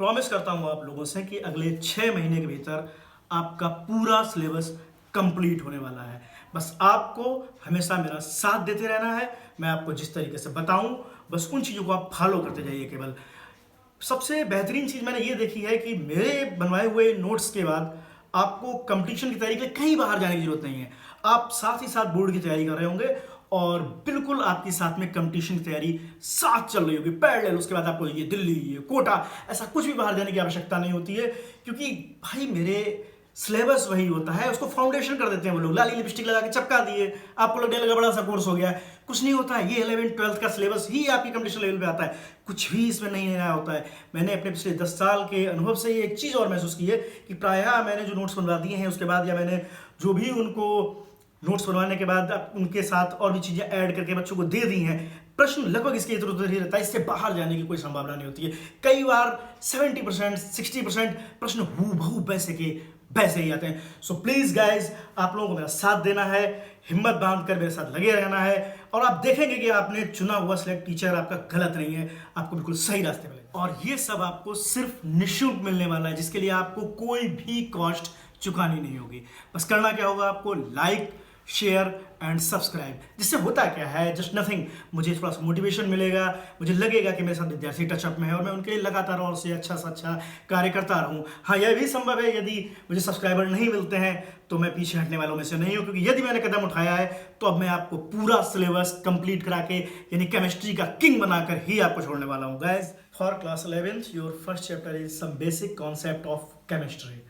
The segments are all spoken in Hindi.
प्रॉमिस करता हूँ आप लोगों से कि अगले 6 महीने के भीतर आपका पूरा सिलेबस कंप्लीट होने वाला है। बस आपको हमेशा मेरा साथ देते रहना है। मैं आपको जिस तरीके से बताऊं बस उन चीज़ों को आप फॉलो करते जाइए केवल। सबसे बेहतरीन चीज़ मैंने ये देखी है कि मेरे बनवाए हुए नोट्स के बाद आपको कंपटीशन की तैयारी के लिए कहीं बाहर जाने की जरूरत नहीं है। आप साथ ही साथ बोर्ड की तैयारी कर रहे होंगे और बिल्कुल आपके साथ में कंपटीशन की तैयारी साथ चल रही होगी पैरेलल। उसके बाद आपको ये दिल्ली, ये कोटा, ऐसा कुछ भी बाहर जाने की आवश्यकता नहीं होती है, क्योंकि भाई मेरे सिलेबस वही होता है। उसको फाउंडेशन कर देते हैं वो लोग, लाली लिपस्टिक लगा के चिपका दिए, आपको लगने लगा बड़ा सा कोर्स हो गया है। कुछ नहीं होता है। ये 11th-12th का सिलेबस ही आपकी कंपटीशन लेवल पे आता है, कुछ भी इसमें नहीं नया होता है। मैंने अपने पिछले 10 साल के अनुभव से ये एक चीज़ और महसूस की है कि प्रायः मैंने जो नोट्स बनवा दिए हैं उसके बाद, या मैंने जो भी उनको नोट्स बनवाने के बाद उनके साथ और भी चीज़ें ऐड करके बच्चों को दे दी हैं, प्रश्न लगभग इसके इधर उधर ही रहता है। इससे बाहर जाने की कोई संभावना नहीं होती है। कई बार 70%, 60% प्रश्न हूबहू वैसे के वैसे ही आते हैं। सो प्लीज गाइज, आप लोगों को मेरा साथ देना है, हिम्मत बांध कर मेरे साथ लगे रहना है, और आप देखेंगे कि आपने चुना हुआ सिलेक्ट टीचर आपका गलत नहीं है, आपको बिल्कुल सही रास्ते पे लेगा। और ये सब आपको सिर्फ निःशुल्क मिलने वाला है, जिसके लिए आपको कोई भी कॉस्ट चुकानी नहीं होगी। बस करना क्या होगा, आपको लाइक, शेयर एंड सब्सक्राइब। जिससे होता क्या है, जस्ट नथिंग, मुझे थोड़ा सा मोटिवेशन मिलेगा, मुझे लगेगा कि मेरे साथ विद्यार्थी टचअप में है और मैं उनके लिए लगातार और से अच्छा कार्य करता रहूं। हाँ, यह भी संभव है यदि मुझे सब्सक्राइबर नहीं मिलते हैं तो मैं पीछे हटने वालों में से नहीं हूं, क्योंकि यदि मैंने कदम उठाया है तो अब मैं आपको पूरा सिलेबस कंप्लीट करा के, यानी केमिस्ट्री का किंग बनाकर ही आपको छोड़ने वाला हूं। Guys, for class 11th your first chapter is some basic concept of chemistry.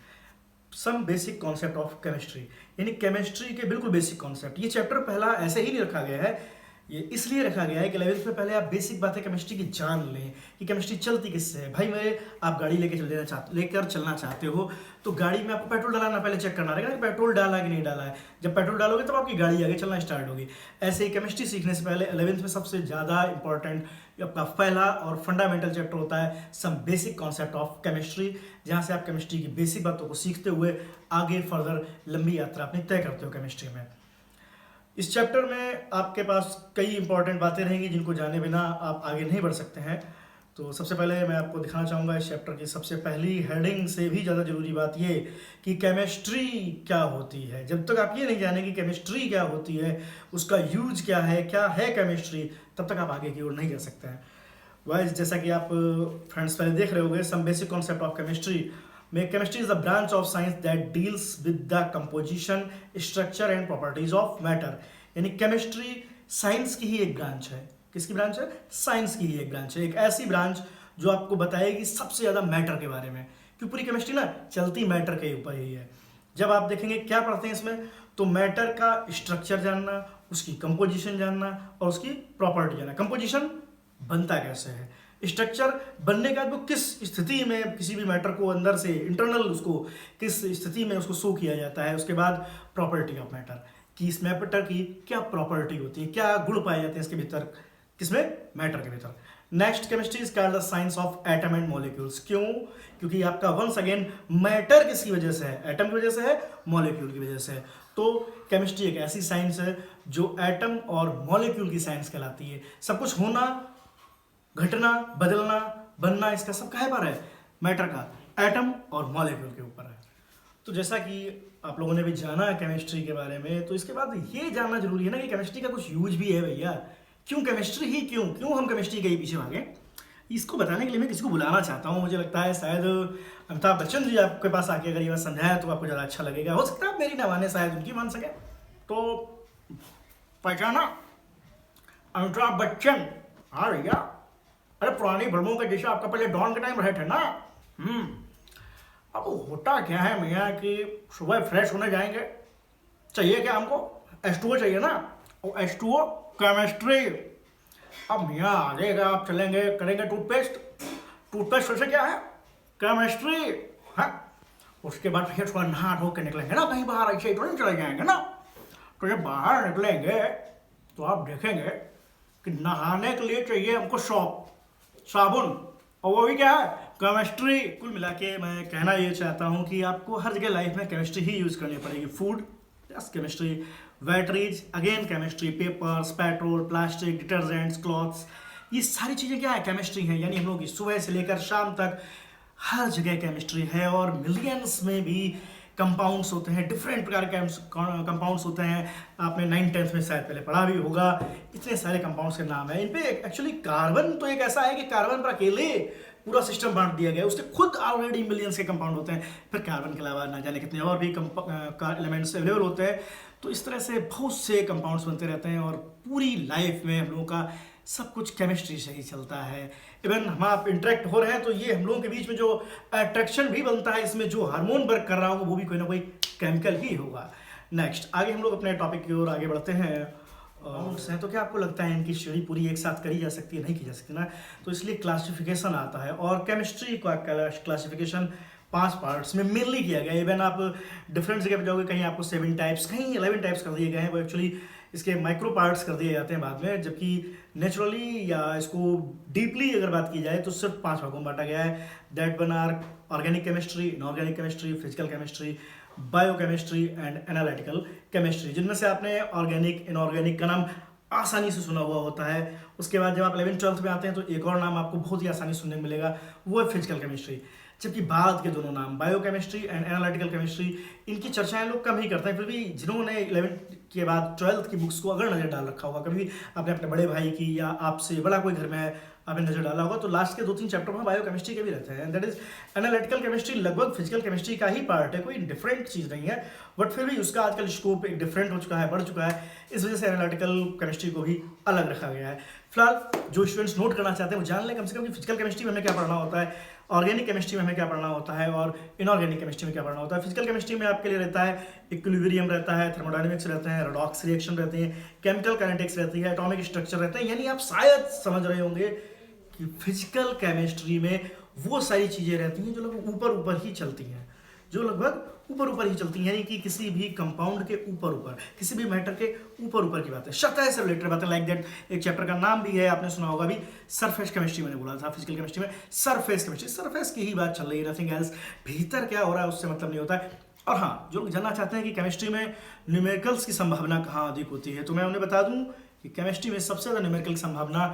Some basic concept of chemistry, यानी केमिस्ट्री के बिल्कुल बेसिक कॉन्सेप्ट। ये चैप्टर पहला ऐसे ही नहीं रखा गया है, ये इसलिए रखा गया है कि 11th में पहले आप बेसिक बातें केमिस्ट्री की जान लें कि केमिस्ट्री चलती किससे है। भाई मेरे, आप गाड़ी लेकर चलना चाहते हो तो गाड़ी में आपको पेट्रोल डालना पहले चेक करना रहेगा कि पेट्रोल डाला है कि नहीं डाला है। जब पेट्रोल डालोगे तब आपकी गाड़ी आगे चलना स्टार्ट होगी। ऐसे ही केमिस्ट्री सीखने से पहले 11th में सबसे ज़्यादा इंपॉर्टेंट आपका पहला और फंडामेंटल चैप्टर होता है some basic concept of chemistry, जहाँ से आप केमिस्ट्री की बेसिक बातों को सीखते हुए आगे फर्दर लंबी यात्रा अपनी तय करते हो केमिस्ट्री में। इस चैप्टर में आपके पास कई इंपॉर्टेंट बातें रहेंगी जिनको जाने बिना आप आगे नहीं बढ़ सकते हैं। तो सबसे पहले मैं आपको दिखाना चाहूँगा इस चैप्टर की सबसे पहली हेडिंग से भी ज़्यादा जरूरी बात ये कि केमिस्ट्री क्या होती है। जब तक आप ये नहीं जानेंगे केमिस्ट्री क्या होती है, उसका यूज क्या है केमिस्ट्री, तब तक आप आगे की ओर नहीं जा सकते हैं। वाइज, जैसा कि आप फ्रेंड्स पहले देख रहे होंगे, some basic concept of chemistry में, chemistry is the branch of science that deals with the composition, structure and properties of matter. यानी केमिस्ट्री साइंस की ही एक ब्रांच है। किसकी ब्रांच है? साइंस की ही एक ब्रांच है। एक ऐसी ब्रांच जो आपको बताएगी सबसे ज़्यादा मैटर के बारे में, क्योंकि पूरी केमिस्ट्री ना चलती मैटर के ऊपर ही है। जब आप देखेंगे क्या पढ़ते हैं इसमें, तो मैटर का स्ट्रक्चर जानना, उसकी कंपोजिशन जानना और उसकी प्रॉपर्टी जानना। कंपोजिशन बनता कैसे है, स्ट्रक्चर बनने के बाद वो किस स्थिति में किसी भी मैटर को अंदर से इंटरनल उसको किस स्थिति में उसको शो किया जाता है। उसके बाद प्रॉपर्टी ऑफ मैटर, कि इस मैटर की क्या प्रॉपर्टी होती है, क्या गुण पाए जाते हैं इसके भीतर, किसमें? मैटर के भीतर। Next, chemistry is called the science of atom and molecules. क्यों? क्योंकि आपका वंस अगेन मैटर किसकी वजह से है? एटम की वजह से है, मॉलिक्यूल की वजह से है। तो केमिस्ट्री एक ऐसी साइंस है जो एटम और मॉलिक्यूल की साइंस कहलाती है। सब कुछ होना, घटना, बदलना, बनना, इसका सब कहाँ पर है? मैटर का, एटम और मॉलिक्यूल के ऊपर है। तो जैसा कि आप लोगों ने भी जाना केमिस्ट्री के बारे में, तो इसके बाद ये जानना जरूरी है ना कि केमिस्ट्री का कुछ यूज भी है भैया। क्यों केमिस्ट्री ही क्यों हम केमिस्ट्री के ही पीछे भागे? इसको बताने के लिए मैं किसी को बुलाना चाहता हूँ। मुझे लगता है शायद अमिताभ बच्चन जी आपके पास आके अगर ये बात समझाया तो आपको ज़्यादा अच्छा लगेगा। हो सकता है आप मेरी ना माने, शायद उनकी मान सके। तो पहचाना अमिताभ बच्चन? हाँ भैया, अरे पुरानी फिल्मों के जैसे आपका पहले डॉन के टाइम रहे थे ना। अब होता क्या है भैया कि सुबह फ्रेश होने जाएंगे, चाहिए क्या हमको? H2O चाहिए ना, और H2O केमिस्ट्री। अब भैया आ जाएगा, आप चलेंगे करेंगे टूथपेस्ट वैसे क्या है? केमिस्ट्री है। उसके बाद फिर थोड़ा नहा धो के निकलेंगे ना कहीं बाहर, ऐसे ही तो नहीं चले जाएंगे ना। तो जब बाहर निकलेंगे तो आप देखेंगे कि नहाने के लिए चाहिए हमको साबुन, और वो भी क्या है? केमिस्ट्री। कुल मिला के मैं कहना ये चाहता हूँ कि आपको हर जगह लाइफ में केमिस्ट्री ही यूज़ करनी पड़ेगी। Food, yes chemistry, batteries, again chemistry, papers, petrol, plastic, detergents, clothes, ये सारी चीज़ें क्या है? केमिस्ट्री है। यानी हम लोग की सुबह से लेकर शाम तक हर जगह केमिस्ट्री है और मिलियंस में भी कंपाउंड्स होते हैं, डिफरेंट प्रकार के कंपाउंड्स होते हैं। आपने 9th-10th में शायद पहले पढ़ा भी होगा। इतने सारे कंपाउंड्स के नाम है। इन पे एक्चुअली कार्बन तो एक ऐसा है कि कार्बन पर अकेले पूरा सिस्टम बांट दिया गया है। उसके खुद ऑलरेडी मिलियंस के कंपाउंड होते हैं। फिर कार्बन के अलावा ना जाने कितने और भी एलिमेंट्स अवेलेबल होते हैं। तो इस तरह से बहुत से कंपाउंड्स बनते रहते हैं और पूरी लाइफ में हम लोगों का सब कुछ केमिस्ट्री से ही चलता है। इवन हम आप इंटरेक्ट हो रहे हैं तो ये हम लोगों के बीच में जो अट्रैक्शन भी बनता है, इसमें जो हार्मोन वर्क कर रहा होगा वो भी कोई ना कोई केमिकल ही होगा। नेक्स्ट आगे हम लोग अपने टॉपिक की ओर आगे बढ़ते हैं। कंपाउंड्स हैं तो क्या आपको लगता है इनकी श्रेणी पूरी एक साथ करी जा सकती है? नहीं की जा सकती ना। तो इसलिए क्लासिफिकेशन आता है और केमिस्ट्री का क्लासिफिकेशन 5 पार्ट्स में मेनली किया गया है। इवन आप डिफरेंट जगह पे जाओगे, कहीं आपको 7 टाइप्स, कहीं 11 टाइप्स कर दिए गए हैं। वो एक्चुअली इसके माइक्रो पार्ट्स कर दिए जाते हैं बाद में, जबकि नेचुरली या इसको डीपली अगर बात की जाए तो सिर्फ 5 भागों में बांटा गया है। That one are organic chemistry, inorganic chemistry, physical chemistry, biochemistry and analytical chemistry, जिनमें से आपने ऑर्गेनिक इनऑर्गेनिक का नाम आसानी से सुना हुआ होता है। उसके बाद जब आप 11th-12th में आते हैं तो एक और नाम आपको बहुत ही आसानी सुनने को मिलेगा, वो है फिजिकल केमिस्ट्री। जबकि बाद के दोनों नाम बायोकेमिस्ट्री एंड एनालिटिकल केमिस्ट्री, इनकी चर्चाएं लोग कम ही करते हैं। फिर भी जिन्होंने 11th के बाद 12th की बुक्स को अगर नज़र डाल रखा होगा, कभी आपने अपने बड़े भाई की या आपसे बड़ा कोई घर में आपने नजर डाला होगा, तो लास्ट के 2-3 चैप्टर में बायोकेमिस्ट्री के भी रहते हैं। दैट इज एनालिटिकल केमिस्ट्री लगभग फिजिकल केमिस्ट्री का ही पार्ट है, कोई डिफरेंट चीज़ नहीं है। बट फिर भी उसका आजकल स्कोप एक डिफरेंट हो चुका है, बढ़ चुका है। इस वजह से एनालिटिकल केमिस्ट्री को भी अलग रखा गया है। फिलहाल जो स्टूडेंट्स नोट करना चाहते हैं वो जान लें कम से कम कि फिजिकल केमिस्ट्री में हमें क्या पढ़ना होता है, ऑर्गेनिक केमिस्ट्री में हमें क्या पढ़ना होता है और इनऑर्गेनिक केमिस्ट्री में क्या पढ़ना होता है। फिजिकल केमिस्ट्री में आपके लिए रहता है इक्विलिब्रियम रहता है, थर्मोडायनेमिक्स रहते हैं, रेडॉक्स रिएक्शन रहते हैं, केमिकल काइनेटिक्स रहती है, एटॉमिक स्ट्रक्चर रहता है। यानी आप शायद समझ रहे होंगे कि फिजिकल केमिस्ट्री में वो सारी चीज़ें रहती हैं जो लगभग ऊपर ऊपर ही चलती हैं, जो लगभग ऊपर ऊपर ही चलती हैं। यानी कि किसी भी कंपाउंड के ऊपर ऊपर, किसी भी मैटर के ऊपर ऊपर की बात है, सतह से रिलेटेड बात है। लाइक दैट एक चैप्टर का नाम भी है, आपने सुना होगा भी, सरफेस केमिस्ट्री मैंने बोला था फिजिकल केमिस्ट्री में, सरफेस केमिस्ट्री, सरफेस की ही बात चल रही है, नथिंग एल्स। भीतर क्या हो रहा है उससे मतलब नहीं होता है। और हाँ, जो लोग जानना चाहते हैं कि केमिस्ट्री में न्यूमेरिकल्स की संभावना कहाँ अधिक होती है, तो मैं उन्हें बता दूं कि केमिस्ट्री में सबसे ज़्यादा न्यूमेरिकल की संभावना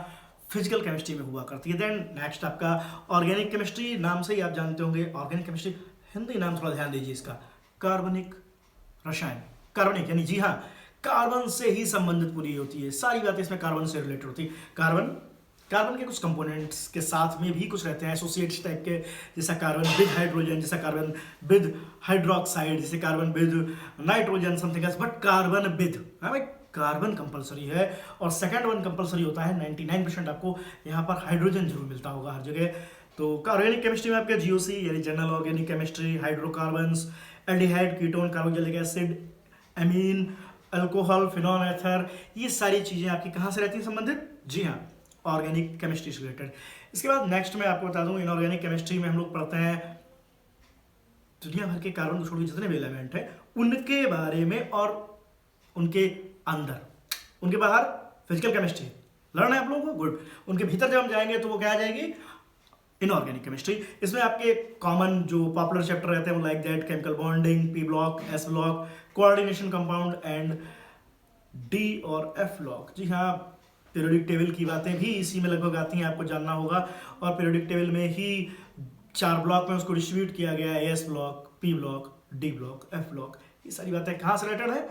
फिजिकल केमिस्ट्री में हुआ करती है। देन नेक्स्ट आपका ऑर्गेनिक केमिस्ट्री, नाम से ही आप जानते होंगे ऑर्गेनिक केमिस्ट्री, हिंदी नाम थोड़ा ध्यान दीजिए इसका, कार्बनिक रसायन। कार्बनिक यानी जी हाँ, कार्बन से ही संबंधित पूरी होती है, सारी बातें इसमें कार्बन से रिलेटेड होती है। कार्बन के कुछ कंपोनेंट्स के साथ में भी कुछ रहते हैं एसोसिएट्स टाइप के, जैसा कार्बन विद हाइड्रोजन, जैसा कार्बन विद हाइड्रोक्साइड, जैसे carbon with nitrogen, something else. But carbon with, हाँ भाई, कार्बन कंपलसरी है। और सेकंड वन कंपलसरी होता है, 99% आपको यहाँ पर हाइड्रोजन जरूर मिलता होगा हर जगह। तो ऑर्गेनिक केमिस्ट्री में आपके जीओसी यानी general organic chemistry, hydrocarbons, aldehyde, ketone, carboxylic acid, amine, alcohol, phenol ether, ये सारी चीज़ें आपकी कहाँ से रहती हैं संबंधित? जी हाँ, ऑर्गेनिक केमिस्ट्री से रिलेटेड। इसके बाद नेक्स्ट मैं आपको बता दूं, इनऑर्गेनिक केमिस्ट्री में हम लोग पढ़ते हैं दुनिया भर के कार्बन को छोड़ के जितने भी एलिमेंट हैं उनके बारे में और उनके अंदर, उनके बाहर फिजिकल केमिस्ट्री लर्न है आप लोगों को, गुड। उनके भीतर जब हम जाएंगे तो वो क्या आ जाएगी? Inorganic chemistry. इसमें आपके कॉमन जो पॉपुलर चैप्टर रहते हैं वो like that chemical bonding, P block, S block, coordination compound and D और एफ ब्लॉक। जी हाँ, पीरियोडिक टेबल की बातें भी इसी में लगभग आती हैं, आपको जानना होगा। और पीरियोडिक टेबल में ही 4 ब्लॉक में उसको डिस्ट्रीब्यूट किया गया है, S block, P block, D block, F block. ये सारी बातें कहाँ से रिलेटेड है?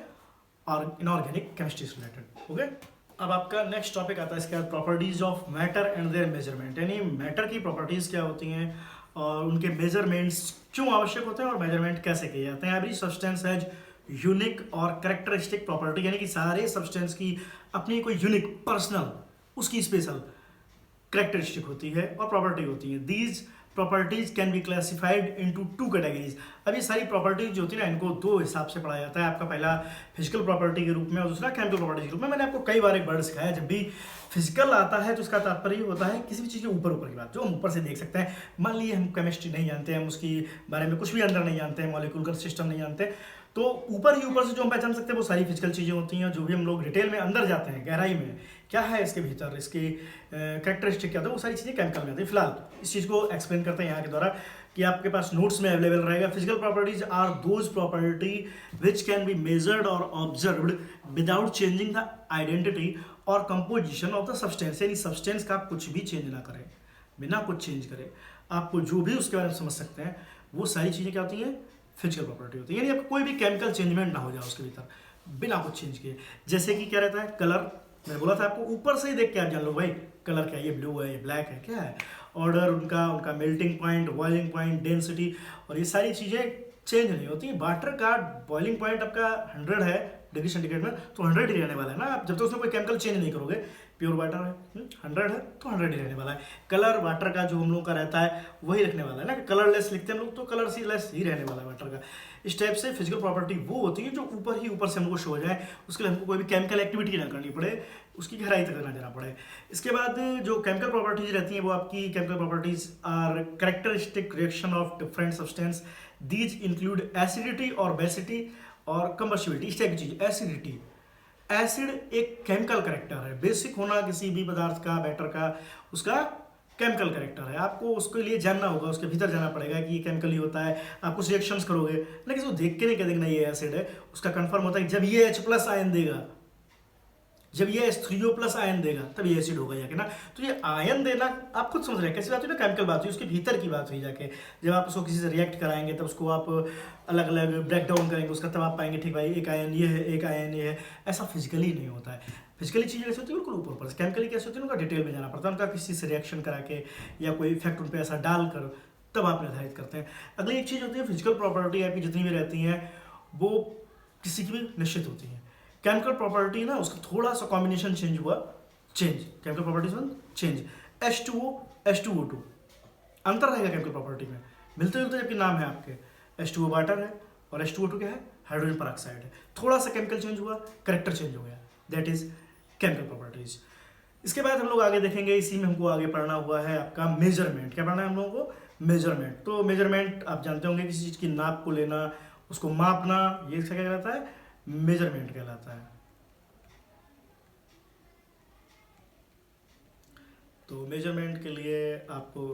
और इनऑर्गेनिक केमिस्ट्री से रिलेटेड। ओके, अब आपका नेक्स्ट टॉपिक आता है इसके बाद properties of matter and there measurement. यानी मैटर की प्रॉपर्टीज क्या होती हैं और उनके मेजरमेंट्स क्यों आवश्यक होते हैं और मेजरमेंट कैसे किए जाते हैं। एवरी सब्सटेंस हैज यूनिक और कैरेक्टरिस्टिक प्रॉपर्टी, यानी कि सारे सब्सटेंस की अपनी कोई यूनिक, पर्सनल, उसकी स्पेशल कैरेक्टरिस्टिक होती है और प्रॉपर्टी होती है। These properties can be classified into 2 categories. अब ये सारी प्रॉपर्टीज जो होती है ना, इनको 2 हिसाब से पढ़ा जाता है। आपका पहला फिजिकल प्रॉपर्टी के रूप में और दूसरा केमिकल प्रॉपर्टी के रूप में। मैंने आपको कई बार एक वर्ड सिखाया, जब भी फिजिकल आता है तो उसका तात्पर्य होता है किसी भी चीज़ के ऊपर ऊपर की बात, जो हम ऊपर से देख सकते हैं। मान लीजिए हम केमिस्ट्री नहीं जानते, हम उसकी बारे में कुछ भी अंदर नहीं जानते हैं, मॉलिक्यूलर सिस्टम नहीं जानते, तो ऊपर ही ऊपर से जो हम पहचान सकते हैं वो सारी फिजिकल चीज़ें होती हैं। जो भी हम लोग डिटेल में अंदर जाते हैं, गहराई में क्या है इसके भीतर, इसकी कैरेक्टरिस्टिक क्या होता है, वो सारी चीज़ें केमिकल में आती है। फिलहाल इस चीज़ को एक्सप्लेन करते हैं यहाँ के द्वारा, कि आपके पास नोट्स में अवेलेबल रहेगा। Physical properties are those property which can be measured और observed without changing the identity और कंपोजिशन ऑफ द सब्सटेंस। यानी सब्सटेंस का आप कुछ भी चेंज ना करें, बिना कुछ चेंज करें आपको जो भी उसके बारे में समझ सकते हैं, वो सारी चीज़ें क्या होती हैं, फिजिकल प्रॉपर्टी होती है। यानी आपको कोई भी केमिकल चेंजमेंट ना हो जाए उसके भीतर बिना कुछ चेंज किए। जैसे कि क्या रहता है, कलर, मैंने बोला था आपको, ऊपर से ही देख के आप जान लो भाई कलर क्या है, ये ब्लू है, ये ब्लैक है, क्या है। ऑर्डर, उनका melting point, boiling point, density, और ये सारी चीज़ें चेंज नहीं होती। वाटर का बॉइलिंग पॉइंट आपका 100 है डिग्री सेंटीग्रेड में, तो 100 ही रहने वाला है ना। आप जब तक उसमें कोई केमिकल चेंज नहीं करोगे, प्योर वाटर है, 100 है तो 100 ही रहने वाला है। कलर वाटर का जो हम लोग का रहता है वही रखने वाला है ना, कलरलेस लिखते हैं हम लोग, तो कलरलेस ही रहने वाला है वाटर का। इस टाइप से फिजिकल प्रॉपर्टी वो होती है जो ऊपर से हमको शो हो जाए, उसके लिए हमको कोई भी केमिकल एक्टिविटी ना करनी पड़े, उसकी गहराई तक ना जाना पड़े। इसके बाद जो केमिकल प्रॉपर्टीज रहती हैं वो आपकी chemical properties are characteristic reaction of different substance. These include acidity और बेसिटी और कंबस्टिबिलिटी। इस टाइप की चीज, एसिडिटी, एसिड एक केमिकल कैरेक्टर है, बेसिक होना किसी भी पदार्थ का, बैटर का, उसका केमिकल कैरेक्टर है। आपको उसके लिए जानना होगा, उसके भीतर जाना पड़ेगा कि ये केमिकल ही होता है। आप कुछ रिएक्शंस करोगे, लेकिन किसी को देख के नहीं कह देना ये एसिड है, उसका कंफर्म होता है जब ये H+ आयन देगा, जब ये H3O+ आयन देगा तब ये एसिड होगा जाके ना। तो ये आयन देना आप खुद समझ रहे हैं कैसी बात हुई ना, केमिकल बात हुई, उसके भीतर की बात हुई जाके। जब आप उसको किसी से रिएक्ट कराएंगे तब उसको आप अलग अलग ब्रेक डाउन करेंगे उसका, तब आप पाएंगे ठीक भाई एक आयन ये है, एक आयन ये है। ऐसा फिजिकली नहीं होता है। फिजिकली चीज़ें कैसे होती है बिल्कुल ऊपर से, केमिकली कैसे होती है उनका डिटेल में जाना पड़ता है, उनका किसी से रिएक्शन करा के या कोई इफेक्ट उन पर ऐसा डालकर तब आप निर्धारित करते हैं। अगली एक चीज़ होती है फिजिकल प्रॉपर्टी आपकी जितनी भी रहती हैं वो किसी की भी निश्चित होती हैं। केमिकल प्रॉपर्टी ना उसका थोड़ा सा कॉम्बिनेशन चेंज हुआ, केमिकल प्रॉपर्टीज में चेंज, H2O H2O2 अंतर रहेगा केमिकल प्रॉपर्टी में, मिलते जुलते जबकि नाम है आपके, H2O वाटर है और H2O2 क्या है, हाइड्रोजन पेरोक्साइड है। थोड़ा सा केमिकल चेंज हुआ, करेक्टर चेंज हो गया, दैट इज केमिकल प्रॉपर्टीज। इसके बाद हम लोग आगे देखेंगे, इसी में हमको आगे पढ़ना हुआ है आपका मेजरमेंट। क्या पढ़ना है हम लोगों को, मेजरमेंट। तो मेजरमेंट आप जानते होंगे किसी चीज़ की नाप को लेना, उसको मापना, ये क्या कहलाता है, मेजरमेंट कहलाता है। तो मेजरमेंट के लिए आपको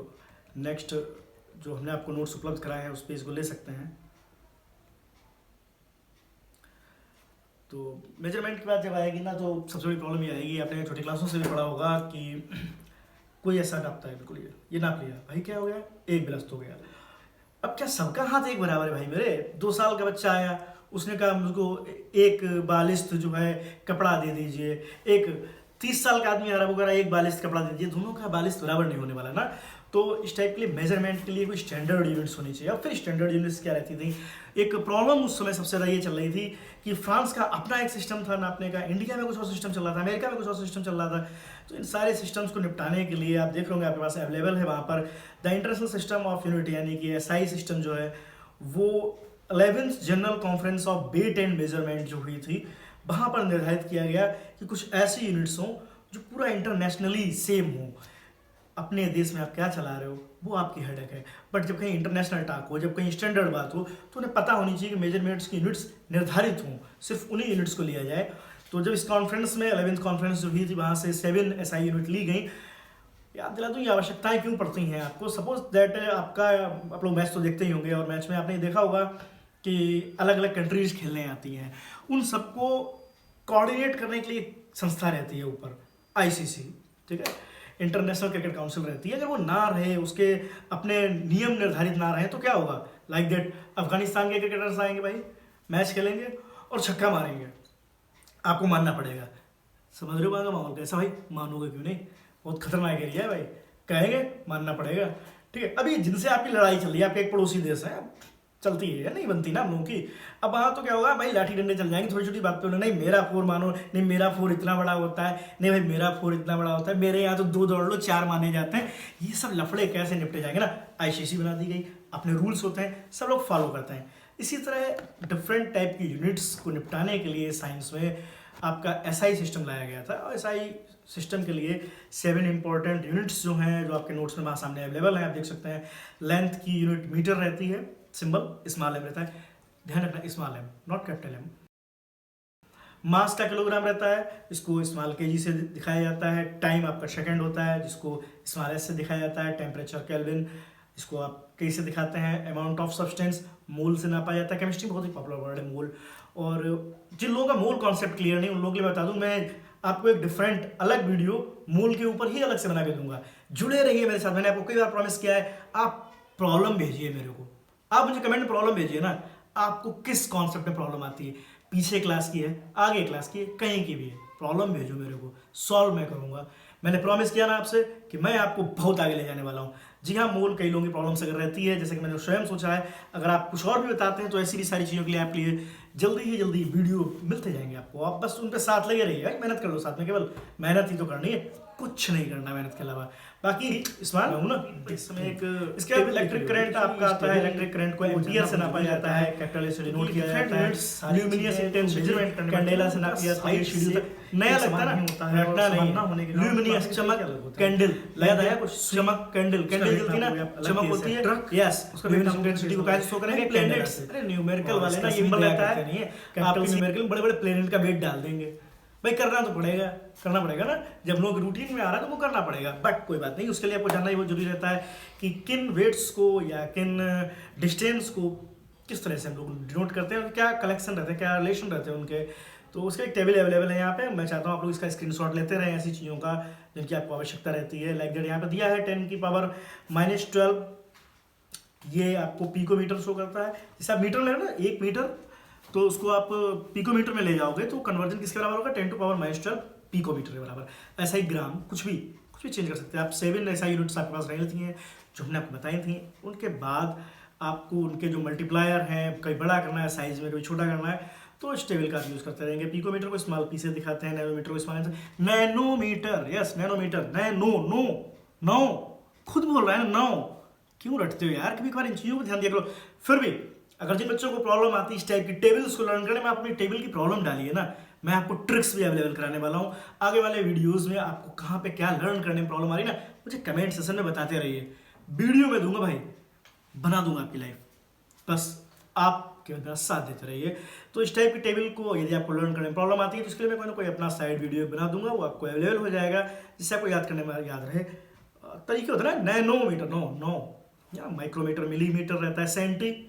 नेक्स्ट जो हमने आपको नोट्स उपलब्ध कराए हैं उस पर इसको ले सकते हैं। तो मेजरमेंट की बात जब आएगी ना तो सबसे बड़ी प्रॉब्लम ये आएगी, आपने छोटी क्लासों से भी पढ़ा होगा कि कोई ऐसा नापता है, बिल्कुल ये नाप लिया भाई, क्या हो गया, एक गिलास हो गया। अब क्या सबका हाथ एक बराबर है भाई मेरे? 2 साल का बच्चा आया, उसने कहा मुझको एक बालिश्त जो है कपड़ा दे दीजिए, एक 30 साल का आदमी आ रहा है वो कह रहा है एक बालिश्त कपड़ा दे दीजिए, दोनों का बालिश्त बराबर नहीं होने वाला ना। तो इस टाइप के लिए मेजरमेंट के लिए कोई स्टैंडर्ड यूनिट्स होनी चाहिए। अब फिर स्टैंडर्ड यूनिट्स क्या रहती थी, एक प्रॉब्लम उस समय सबसे ज़्यादा ये चल रही थी कि फ्रांस का अपना एक सिस्टम था नापने का, इंडिया में कुछ और सिस्टम चल रहा था, अमेरिका में कुछ और सिस्टम चल रहा था। तो इन सारे सिस्टम्स को निपटाने के लिए आप देख रहे होंगे आपके पास अवेलेबल है वहाँ पर the international system of unit, यानी कि SI सिस्टम जो है वो 11th general conference of weight and measurement जो हुई थी वहाँ पर निर्धारित किया गया कि कुछ ऐसी यूनिट्स हों जो पूरा इंटरनेशनली सेम हो। अपने देश में आप क्या चला रहे हो वो आपकी हेडेक है, बट जब कहीं इंटरनेशनल टॉक हो, जब कहीं स्टैंडर्ड बात हो तो उन्हें पता होनी चाहिए कि मेजरमेंट्स की यूनिट्स निर्धारित हों, सिर्फ उन्हीं यूनिट्स को लिया जाए। तो जब इस कॉन्फ्रेंस में 11th कॉन्फ्रेंस जो हुई थी वहाँ से 7 SI यूनिट ली गई। याद दिला दूँ ये आवश्यकताएं क्यों पड़ती हैं आपको। सपोज दैट आप लोग मैच तो देखते ही होंगे और मैच में आपने देखा होगा कि अलग अलग कंट्रीज खेलने आती हैं, उन सबको कोऑर्डिनेट करने के लिए संस्था रहती है ऊपर, ICC, ठीक है, इंटरनेशनल क्रिकेट काउंसिल रहती है। अगर वो ना रहे, उसके अपने नियम निर्धारित ना रहे तो क्या होगा, लाइक दैट अफगानिस्तान के क्रिकेटर्स आएंगे भाई, मैच खेलेंगे और छक्का मारेंगे, आपको मानना पड़ेगा। समझ रहे हो बात का माहौल कैसा भाई, मानोगे क्यों नहीं, बहुत खतरनाक एरिया है भाई, कहेंगे मानना पड़ेगा, ठीक है। अभी जिनसे आपकी लड़ाई चल रही है, आपके एक पड़ोसी देश है, चलती है नहीं बनती ना हम लोगों की। अब वहाँ तो क्या होगा भाई, लाठी डंडे चल जाएंगे छोटी छोटी बात पे, नहीं मेरा फोर मानो, नहीं मेरा फोर इतना बड़ा होता है, नहीं भाई मेरा फोर इतना बड़ा होता है, मेरे यहाँ तो 2 दौड़ लो 4 माने जाते हैं। ये सब लफड़े कैसे निपटे जाएंगे ना, ICC बना दी गई, अपने रूल्स होते हैं, सब लोग फॉलो करते हैं। इसी तरह डिफरेंट टाइप की यूनिट्स को निपटाने के लिए साइंस में आपका SI सिस्टम लाया गया था। और SI सिस्टम के लिए 7 इंपॉर्टेंट यूनिट्स जो हैं, जो आपके नोट्स में वहाँ सामने अवेलेबल हैं, आप देख सकते हैं। लेंथ की यूनिट मीटर रहती है, सिंबल स्मॉल m रहता है, ध्यान रखना small m not capital M। मास का किलोग्राम रहता है, इसको स्मॉल kg से दिखाया जाता है। टाइम आपका सेकंड होता है, जिसको स्मॉल s से दिखाया जाता है। टेम्परेचर केल्विन, इसको आप कई से दिखाते हैं। अमाउंट ऑफ सब्सटेंस मोल से नापा जाता है। केमिस्ट्री बहुत ही पॉपुलर वर्ड है मोल, और जिन लोगों का मोल कॉन्सेप्ट क्लियर नहीं उन लोगों के लिए बता दूं, मैं आपको एक डिफरेंट अलग वीडियो मोल के ऊपर ही अलग से बना के दूंगा जुड़े रहिए मेरे साथ। मैंने आपको कई बार प्रॉमिस किया है, आप प्रॉब्लम भेजिए मेरे को, आप मुझे कमेंट में प्रॉब्लम भेजिए ना, आपको किस कॉन्सेप्ट में प्रॉब्लम आती है, पीछे क्लास की है, आगे क्लास की है, कहीं की भी है, प्रॉब्लम भेजो मेरे को, सॉल्व मैं करूंगा। मैंने प्रॉमिस किया ना आपसे कि मैं आपको बहुत आगे ले जाने वाला हूँ। जी हाँ, मूल कई लोगों की प्रॉब्लम्स अगर रहती है, जैसे कि मैंने स्वयं सोचा है, अगर आप कुछ और भी बताते हैं तो ऐसी भी सारी चीज़ों के लिए आपके लिए जल्दी वीडियो मिलते जाएंगे आपको। आप बस उन पर साथ लगे रहिए, मेहनत कर लो साथ में, केवल मेहनत ही तो करनी है, कुछ नहीं करना मेहनत के अलावा। बाकी स्मार्ट हूँ ना, इस समय एक इसके बाद इलेक्ट्रिक करंट आपका आता है। इलेक्ट्रिक करंट को एम्पियर से नापा जाता है, कैपिटल से डिनोट किया जाता है, ल्यूमिनियस इंटेंस मेजरमेंट कैंडेला से नापा जाता है, शेड्यूल नया लगता है ना, रटना नहीं है। ल्यूमिनियस चमक कैंडल, याद आया कुछ, चमक कैंडल, कैंडल जलती है ना, चमक होती है, यस, उसका ल्यूमिनियस इंटेंसिटी को कैसे शो करेंगे, प्लैनेट्स। अरे न्यूमेरिकल वाले ना ये सिंबल रहता है, नहीं है कैपिटल न्यूमेरिकल, बड़े-बड़े प्लैनेट का वेट डाल देंगे भाई, करना तो पड़ेगा, करना पड़ेगा ना, जब लोग रूटीन में आ रहा है तो वो करना पड़ेगा। बट कोई बात नहीं, उसके लिए आपको जानना ही बहुत जरूरी रहता है कि किन वेट्स को या किन डिस्टेंस को किस तरह से हम लोग डिनोट करते हैं, और क्या कलेक्शन रहते हैं, क्या रिलेशन रहते हैं उनके। तो उसका एक टेबल अवेलेबल है यहाँ पे। मैं चाहता हूँ आप लोग इसका स्क्रीनशॉट लेते रहें ऐसी चीज़ों का जिनकी आपको आवश्यकता रहती है। लाइक दैट यहाँ पे दिया है 10⁻⁻12, ये आपको पिकोमीटर शो करता है। जैसे आप मीटर ले रहे हो ना, 1 मीटर, तो उसको आप पिकोमीटर में ले जाओगे तो कन्वर्जन किसके बराबर होगा, 10⁻⁻12 पिकोमीटर के बराबर। ऐसा ही ग्राम, कुछ भी चेंज कर सकते हैं आप। 7 ऐसा यूनिट्स आपके पास रहती हैं जो हमने आपको बताई थी। उनके बाद आपको उनके जो मल्टीप्लायर हैं, कहीं बड़ा करना है साइज में, कभी छोटा करना है, तो इस टेबल का आप यूज़ करते रहेंगे। पिकोमीटर को स्मॉल पी से दिखाते हैं, नैनोमीटर को small, nanometre, yes nanometre, no खुद बोल रहा है ना, नो क्यों रटते हो यार, कभी कभार इन चीज़ों को ध्यान दिया करो। फिर भी अगर जिन बच्चों को प्रॉब्लम आती है इस टाइप की टेबल्स को लर्न करने में, आप अपनी टेबल की प्रॉब्लम डालिए ना, मैं आपको ट्रिक्स भी अवेलेबल कराने वाला हूँ आगे वाले वीडियोस में। आपको कहाँ पे क्या लर्न करने में प्रॉब्लम आ रही है ना, मुझे कमेंट सेशन में बताते रहिए, वीडियो में दूंगा भाई, बना दूंगा आपकी लाइफ, बस आप के साथ देते रहिए। तो इस टाइप की टेबल को यदि आपको लर्न करने में प्रॉब्लम आती है तो इसके लिए मैं कोई ना कोई अपना साइड वीडियो बना दूंगा, वो आपको अवेलेबल हो जाएगा, जिससे आपको याद करने में याद रहे। तरीके होता है ना, नैनोमीटर, नो या माइक्रोमीटर, मिलीमीटर रहता है, सेंचुरी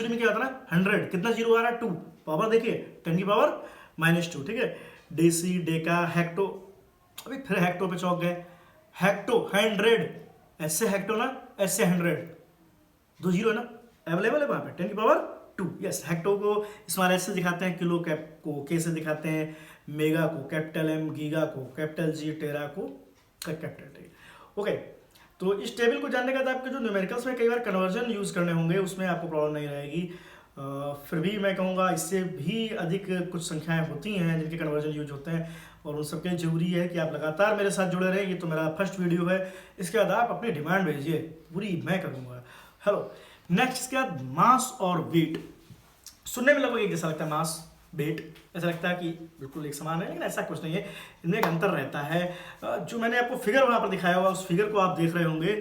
में क्या होता है ना, 100, कितना जीरो आ रहा है, 2, पावर देखिए 10⁻⁻², ठीक है। डेसी, डेका, हेक्टो, अभी फिर हेक्टो पे चौक गए, हेक्टो 100, ऐसे हेक्टो ना, ऐसे 100, 2 जीरो है ना, अवेलेबल है वहां पे, 10⁻², यस। हेक्टो को स्मॉल एस से दिखाते हैं, किलो कैप को के से दिखाते हैं, मेगा को कैपिटल एम, गीगा को कैपिटल जी, टेरा को कैपिटल टी। ओके, तो इस टेबल को जानने के बाद आपके जो न्यूमेरिकल्स में कई बार कन्वर्जन यूज़ करने होंगे, उसमें आपको प्रॉब्लम नहीं रहेगी। फिर भी मैं कहूँगा इससे भी अधिक कुछ संख्याएं होती हैं जिनके कन्वर्जन यूज होते हैं, और उन सबके जरूरी है कि आप लगातार मेरे साथ जुड़े रहें। ये तो मेरा फर्स्ट वीडियो है, इसके बाद आप अपनी डिमांड भेजिए, पूरी मैं करूँगा। हेलो, नेक्स्ट इसके बाद मास और वेट। सुनने में लगभग एक जैसा लगता है, मास वेट, ऐसा लगता है कि बिल्कुल एक समान है, लेकिन ऐसा कुछ नहीं है, इनमें एक अंतर रहता है। जो मैंने आपको फिगर वहाँ पर दिखाया हुआ, उस फिगर को आप देख रहे होंगे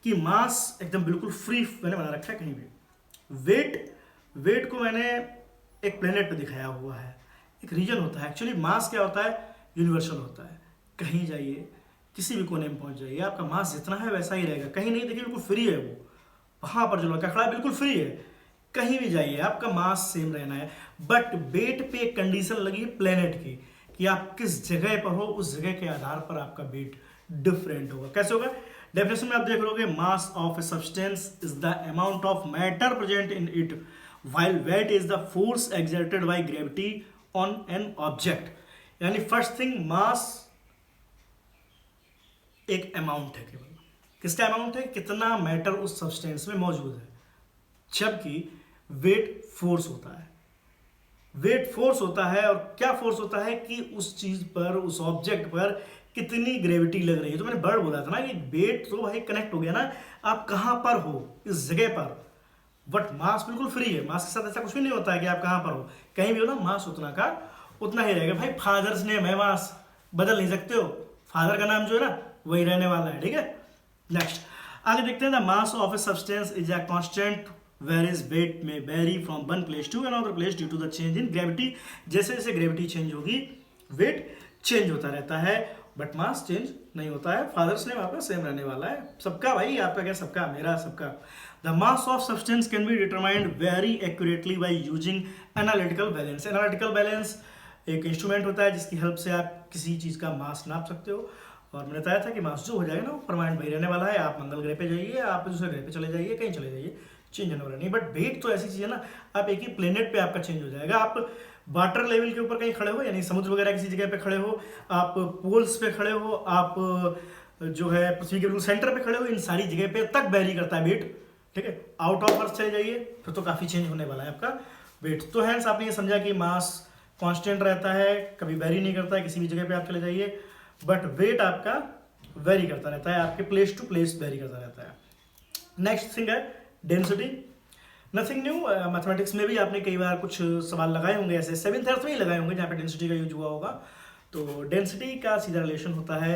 कि मास एकदम बिल्कुल फ्री मैंने बना रखा है कहीं भी। वेट को मैंने एक प्लेनेट पे दिखाया हुआ है, एक रीजन होता है। एक्चुअली मास क्या होता है, यूनिवर्सल होता है। कहीं जाइए, किसी भी कोने में पहुंच जाइए, आपका मास जितना है वैसा ही रहेगा। कहीं नहीं, देखिए बिल्कुल फ्री है वो, वहां पर जो लड़का खड़ा है बिल्कुल फ्री है, कहीं भी जाइए आपका मास सेम रहना है। बट वेट पे एक कंडीशन लगी है प्लेनेट की, कि आप किस जगह पर हो, उस जगह के आधार पर आपका वेट डिफरेंट होगा। कैसे होगा, डेफिनेशन में आप देख लोगे, mass of a substance is the amount of matter present in it, while weight is the force exerted by gravity on an object। यानी फर्स्ट थिंग, मास एक अमाउंट है, केवल किसका अमाउंट है, कितना मैटर उस सब्सटेंस में मौजूद है, जबकि वेट फोर्स होता है। वेट फोर्स होता है, और क्या फोर्स होता है कि उस चीज पर, उस ऑब्जेक्ट पर कितनी ग्रेविटी लग रही है। तो मैंने वर्ड बोला था ना कि वेट तो भाई कनेक्ट हो गया ना, आप कहां पर हो, इस जगह पर। बट मास बिल्कुल फ्री है, मास के साथ ऐसा कुछ भी नहीं होता है कि आप कहां पर हो, कहीं भी हो ना, मास उतना का उतना ही रहेगा। भाई फादर्स नेम है, मास बदल नहीं सकते हो, फादर का नाम जो है ना वही रहने वाला है, ठीक है। नेक्स्ट आगे देखते हैं, the mass of a substance is a constant whereas weight may vary from one place to another place due to the change in gravity। जैसे जैसे ग्रेविटी चेंज होगी वेट चेंज होता रहता है, बट मास चेंज नहीं होता है। फादर्स नेम आपका सेम रहने वाला है, सबका भाई, आपका क्या, सबका, मेरा सबका। The mass of substance can be determined very accurately by using analytical balance. Analytical balance एक इंस्ट्रूमेंट होता है जिसकी हेल्प से आप किसी चीज़ का मास नाप सकते हो। और मैंने बताया था कि मास जो हो जाएगा ना वो परमानेंट वही रहने वाला है। आप मंगल ग्रह पे जाइए, आप दूसरे ग्रह पे चले जाइए, कहीं चले जाइए, चेंज होने वाला नहीं। बट वेट तो ऐसी चीज़ है ना, आप एक ही प्लेनेट पे आपका चेंज हो जाएगा। आप वाटर लेवल के ऊपर कहीं खड़े हो, यानी समुद्र वगैरह किसी जगह पे खड़े हो, आप पोल्स पे खड़े हो, आप जो है पृथ्वी के बिल्कुल सेंटर पे खड़े हो, इन सारी जगह पे तक वेरी करता है वेट। ठीक है, आउट ऑफ अर्थ चले जाइए फिर तो काफ़ी चेंज होने वाला है आपका वेट। तो हैंस आपने ये समझा कि मास कांस्टेंट रहता है, कभी वेरी नहीं करता है, किसी भी जगह पे आप चले जाइए, बट वेट आपका वेरी करता रहता है, आपके प्लेस टू प्लेस वेरी करता रहता है। नेक्स्ट थिंग है डेंसिटी। नथिंग न्यू, मैथमेटिक्स में भी आपने कई बार कुछ सवाल लगाए होंगे, ऐसे 7th 8th में ही लगाए होंगे जहाँ पे डेंसिटी का यूज हुआ होगा। तो डेंसिटी का सीधा रिलेशन होता है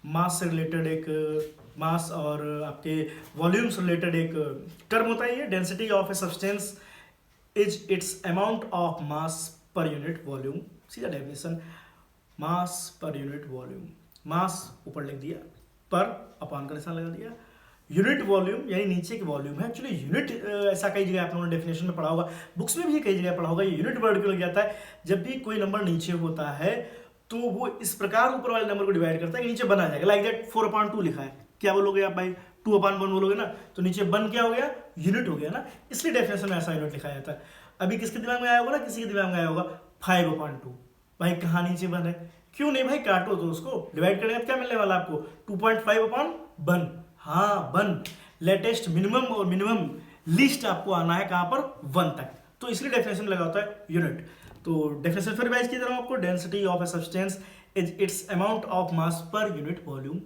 मास से रिलेटेड, एक मास और आपके वॉल्यूम से रिलेटेड एक टर्म होता है ये, density of a substance is it's amount of mass per unit volume. सीधा डेफिनेशन, मास पर यूनिट वॉल्यूम, मास ऊपर लिख दिया, पर अपॉन का निशान लगा दिया, यूनिट वॉल्यूम यानी नीचे की वॉल्यूम है। एक्चुअली यूनिट ऐसा कई जगह आप लोगों ने डेफिनेशन में पढ़ा होगा, बुक्स में भी कई जगह पढ़ा होगा, ये यूनिट वर्ड क्यों लग जाता है। जब भी कोई नंबर नीचे होता है तो वो इस प्रकार ऊपर वाले नंबर को डिवाइड करता है कि नीचे बन आ जाएगा। लाइक दैट 4/2 लिखा है, क्या बोलोगे आप भाई, 2/1 बोलोगे ना, तो नीचे बन क्या हो गया, यूनिट हो गया ना, इसलिए डेफिनेशन में ऐसा यूनिट लिखा जाता है। अभी किसके दिमाग में आया होगा ना, किसी के दिमाग में आया होगा 5/2, भाई कहाँ नीचे बन है, क्यों नहीं भाई, काटो तो उसको, डिवाइड करेंगे तो क्या मिलने वाला आपको, 2.5/1। हाँ, वन लेटेस्ट मिनिमम और मिनिमम लीस्ट आपको आना है कहाँ पर, 1 तक, तो इसलिए डेफिनेशन लगा होता है यूनिट। तो डेफिनेशन फिर रिवाइज की तरह आपको, density of a substance is it's amount of mass per unit volume,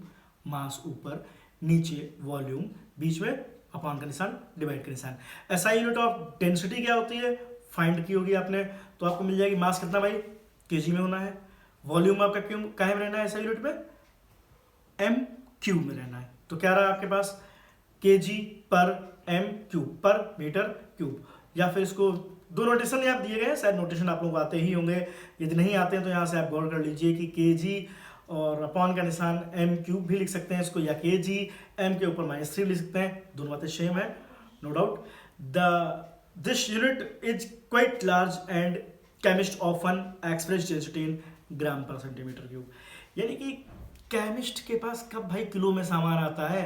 मास ऊपर, नीचे वॉल्यूम, बीच में अपॉन का निशान, डिवाइड का निशान। ऐसा यूनिट ऑफ डेंसिटी क्या होती है, फाइंड की होगी आपने, तो आपको मिल जाएगी मास कितना भाई, केजी में होना है, वॉल्यूम आपका क्यों काहे में रहना है, ऐसा यूनिट में एम क्यूब में रहना है। तो क्या रहा आपके पास, केजी पर एम क्यूब पर मीटर क्यूब, या फिर इसको दो नोटेशन आप दिए गए हैं, शायद नोटेशन आप लोग आते ही होंगे, यदि नहीं आते हैं तो यहाँ से आप गौर कर लीजिए कि केजी और अपॉन का निशान एम क्यूब भी लिख सकते हैं इसको, या केजी एम के ऊपर -3 लिख सकते हैं, दोनों बातें सेम है, no doubt. This unit is quite large and chemist often express density in gram per centimeter cube. यानी कि केमिस्ट के पास कब भाई किलो में सामान आता है,